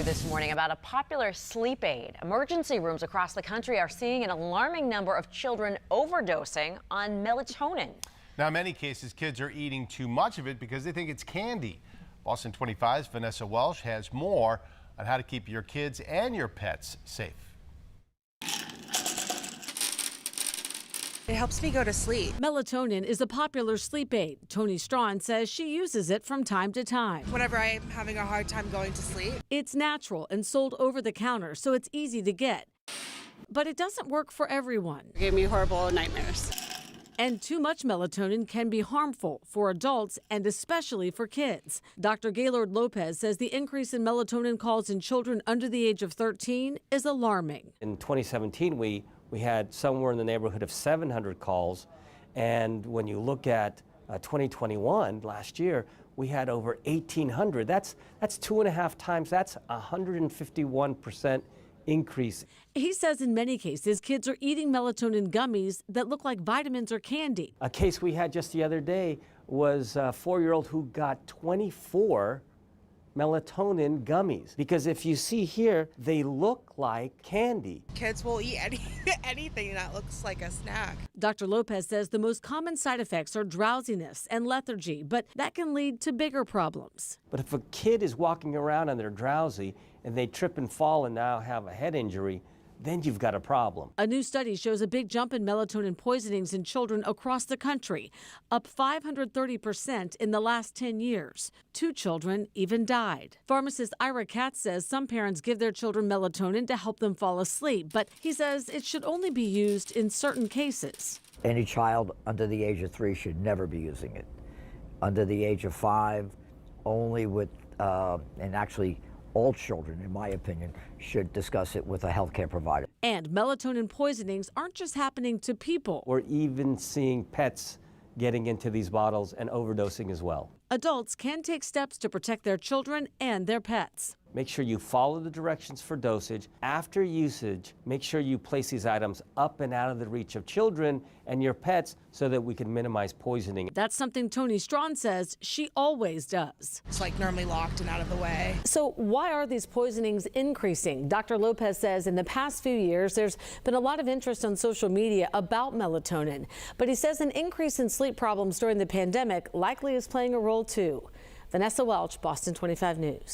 you this morning about a popular sleep aid. Emergency rooms across the country are seeing an alarming number of children overdosing on melatonin. Now, in many cases, kids are eating too much of it because they think it's candy. Boston 25's Vanessa Welsh has more on how to keep your kids and your pets safe. It helps me go to sleep. Melatonin is a popular sleep aid. Tony Strawn says she uses it from time to time. Whenever I'm having a hard time going to sleep. It's natural and sold over the counter, so it's easy to get. But it doesn't work for everyone. It gave me horrible nightmares. And too much melatonin can be harmful for adults and especially for kids. Dr. Gaylord Lopez says the increase in melatonin calls in children under the age of 13 is alarming. In 2017, we had somewhere in the neighborhood of 700 calls. And when you look at 2021, last year, we had over 1,800. That's 2.5 times. That's 151% increase. He says in many cases, kids are eating melatonin gummies that look like vitamins or candy. A case we had just the other day was a 4-year-old who got 24 melatonin gummies. Because if you see here, they look like candy. Kids will eat anything that looks like a snack. Dr. Lopez says the most common side effects are drowsiness and lethargy, but that can lead to bigger problems. But if a kid is walking around and they're drowsy and they trip and fall and now have a head injury, then you've got a problem. A new study shows a big jump in melatonin poisonings in children across the country, up 530% in the last 10 years. 2 children even died. Pharmacist Ira Katz says some parents give their children melatonin to help them fall asleep, but he says it should only be used in certain cases. Any child under the age of 3 should never be using it. Under the age of 5, only with, and actually all children, in my opinion, should discuss it with a healthcare provider. And melatonin poisonings aren't just happening to people. We're even seeing pets getting into these bottles and overdosing as well. Adults can take steps to protect their children and their pets. Make sure you follow the directions for dosage. After usage, make sure you place these items up and out of the reach of children and your pets so that we can minimize poisoning. That's something Tony Strawn says she always does. It's like normally locked and out of the way. So why are these poisonings increasing? Dr. Lopez says in the past few years, there's been a lot of interest on social media about melatonin. But he says an increase in sleep problems during the pandemic likely is playing a role too. Vanessa Welch, Boston 25 News.